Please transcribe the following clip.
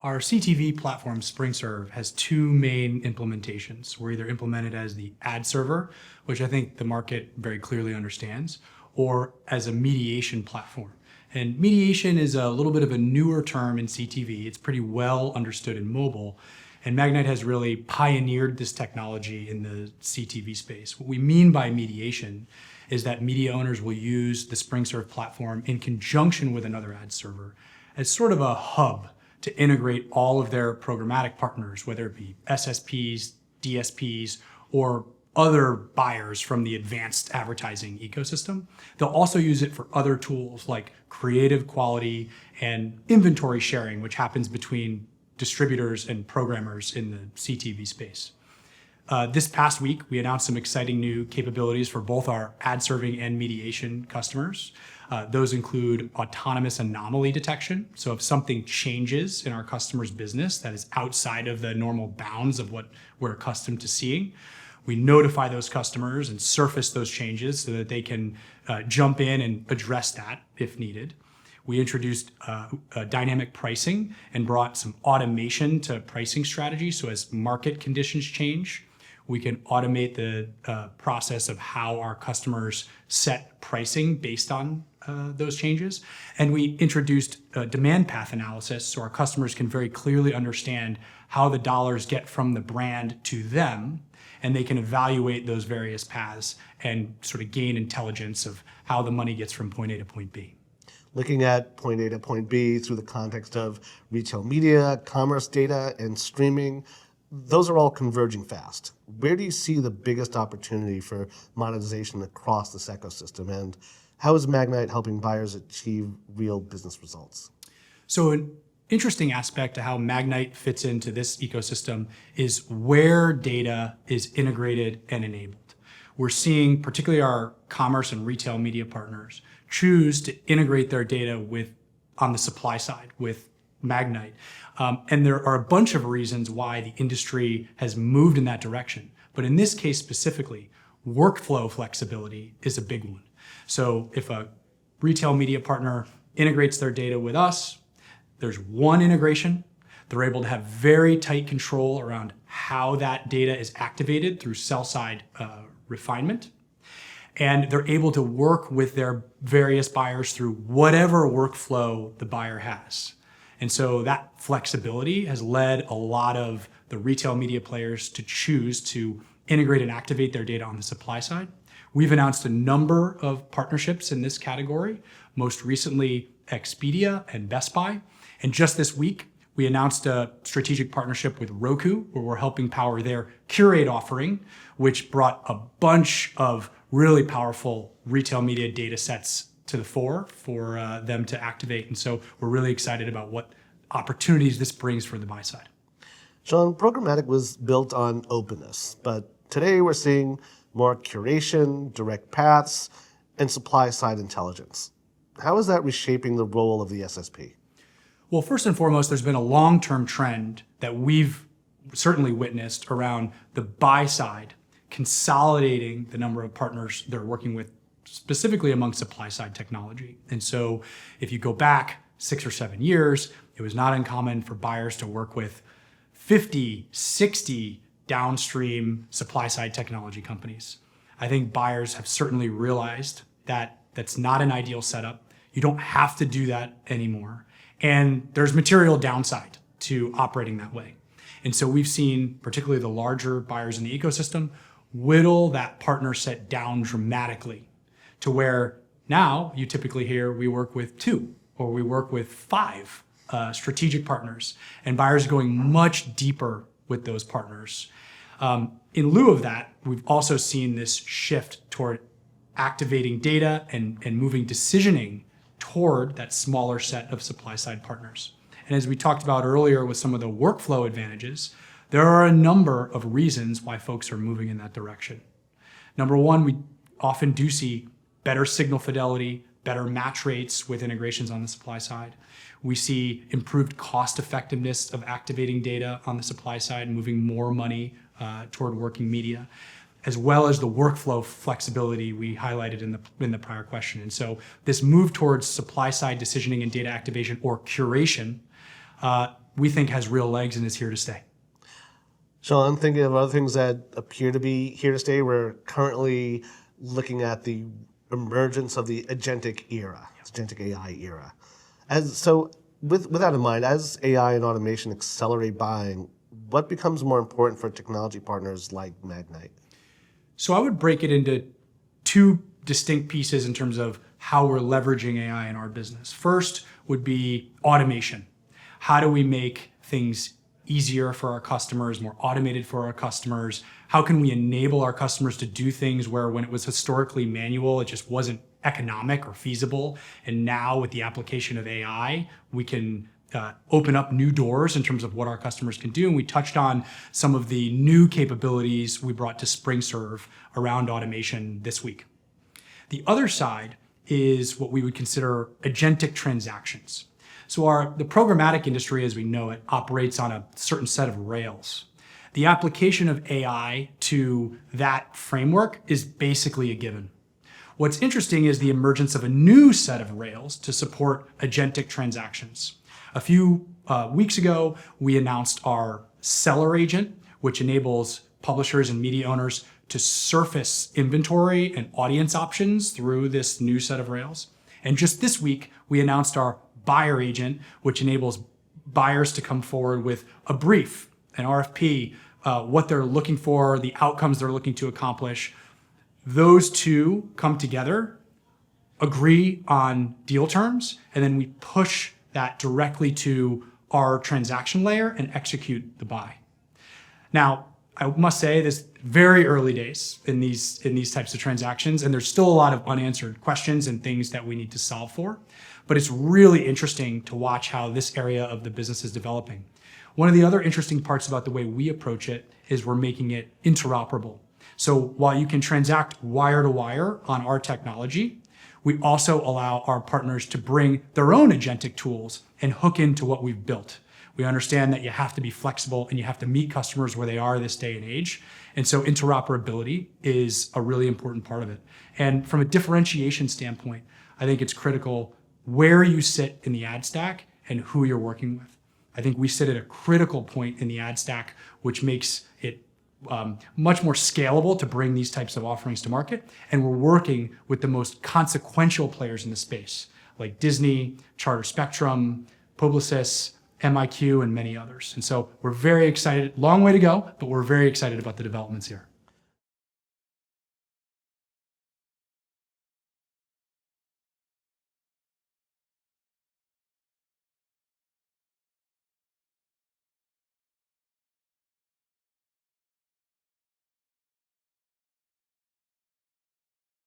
Our CTV platform, SpringServe, has two main implementations. We're either implemented as the ad server, which I think the market very clearly understands, or as a mediation platform. And mediation is a little bit of a newer term in CTV. It's pretty well understood in mobile. And Magnite has really pioneered this technology in the CTV space. What we mean by mediation is that media owners will use the SpringServe platform in conjunction with another ad server as sort of a hub to integrate all of their programmatic partners, whether it be SSPs, DSPs, or other buyers from the advanced advertising ecosystem. They'll also use it for other tools like creative quality and inventory sharing, which happens between distributors and programmers in the CTV space. This past week, we announced some exciting new capabilities for both our ad serving and mediation customers. Those include autonomous anomaly detection. So if something changes in our customer's business that is outside of the normal bounds of what we're accustomed to seeing, we notify those customers and surface those changes so that they can jump in and address that if needed. We introduced dynamic pricing and brought some automation to pricing strategy. So as market conditions change, we can automate the process of how our customers set pricing based on those changes. And we introduced demand path analysis so our customers can very clearly understand how the dollars get from the brand to them, and they can evaluate those various paths and sort of gain intelligence of how the money gets from point A to point B. Looking at point A to point B through the context of retail media, commerce data, and streaming, those are all converging fast. Where do you see the biggest opportunity for monetization across this ecosystem, and how is Magnite helping buyers achieve real business results? So an interesting aspect to how Magnite fits into this ecosystem is where data is integrated and enabled. We're seeing particularly our commerce and retail media partners choose to integrate their data on the supply side with Magnite. And there are a bunch of reasons why the industry has moved in that direction. But in this case specifically, workflow flexibility is a big one. So if a retail media partner integrates their data with us, there's one integration. They're able to have very tight control around how that data is activated through sell-side refinement. And they're able to work with their various buyers through whatever workflow the buyer has. And so that flexibility has led a lot of the retail media players to choose to integrate and activate their data on the supply side. We've announced a number of partnerships in this category, most recently Expedia and Best Buy. And just this week, we announced a strategic partnership with Roku, where we're helping power their Curate offering, which brought a bunch of really powerful retail media data sets to the fore for them to activate. And so we're really excited about what opportunities this brings for the buy side. Sean, programmatic was built on openness, but today we're seeing more curation, direct paths, and supply-side intelligence. How is that reshaping the role of the SSP? Well, first and foremost, there's been a long-term trend that we've certainly witnessed around the buy side consolidating the number of partners they're working with, specifically among supply-side technology. And so if you go back 6 or 7 years, it was not uncommon for buyers to work with 50, 60 downstream supply-side technology companies. I think buyers have certainly realized that that's not an ideal setup. You don't have to do that anymore. And there's material downside to operating that way. And so we've seen, particularly the larger buyers in the ecosystem, whittle that partner set down dramatically to where now you typically hear we work with 2 or we work with 5 strategic partners, and buyers are going much deeper with those partners. In lieu of that, we've also seen this shift toward activating data and moving decisioning toward that smaller set of supply-side partners. And as we talked about earlier with some of the workflow advantages, there are a number of reasons why folks are moving in that direction. Number one, we often do see better signal fidelity, better match rates with integrations on the supply side. We see improved cost effectiveness of activating data on the supply side, moving more money toward working media, as well as the workflow flexibility we highlighted in the prior question. And so this move towards supply side decisioning and data activation, or curation, we think has real legs and is here to stay. Sean, thinking of other things that appear to be here to stay, we're currently looking at the emergence of the agentic era, agentic AI era. With that in mind, as AI and automation accelerate buying, what becomes more important for technology partners like Magnite? So I would break it into two distinct pieces in terms of how we're leveraging AI in our business. First would be automation. How do we make things easier for our customers, more automated for our customers? How can we enable our customers to do things where when it was historically manual, it just wasn't economic or feasible? And now with the application of AI, we can open up new doors in terms of what our customers can do. And we touched on some of the new capabilities we brought to SpringServe around automation this week. The other side is what we would consider agentic transactions. So the programmatic industry, as we know it, operates on a certain set of rails. The application of AI to that framework is basically a given. What's interesting is the emergence of a new set of rails to support agentic transactions. A few weeks ago, we announced our seller agent, which enables publishers and media owners to surface inventory and audience options through this new set of rails. And just this week, we announced our buyer agent, which enables buyers to come forward with a brief, an RFP, what they're looking for, the outcomes they're looking to accomplish. Those two come together, agree on deal terms, and then we push that directly to our transaction layer and execute the buy. Now, I must say this very early days in these types of transactions, and there's still a lot of unanswered questions and things that we need to solve for. But it's really interesting to watch how this area of the business is developing. One of the other interesting parts about the way we approach it is we're making it interoperable. So while you can transact wire to wire on our technology, we also allow our partners to bring their own agentic tools and hook into what we've built. We understand that you have to be flexible and you have to meet customers where they are this day and age. And so interoperability is a really important part of it. And from a differentiation standpoint, I think it's critical where you sit in the ad stack and who you're working with. I think we sit at a critical point in the ad stack, which makes it much more scalable to bring these types of offerings to market. And we're working with the most consequential players in the space, like Disney, Charter Spectrum, Publicis, MIQ, and many others. And so we're very excited. Long way to go, but we're very excited about the developments here.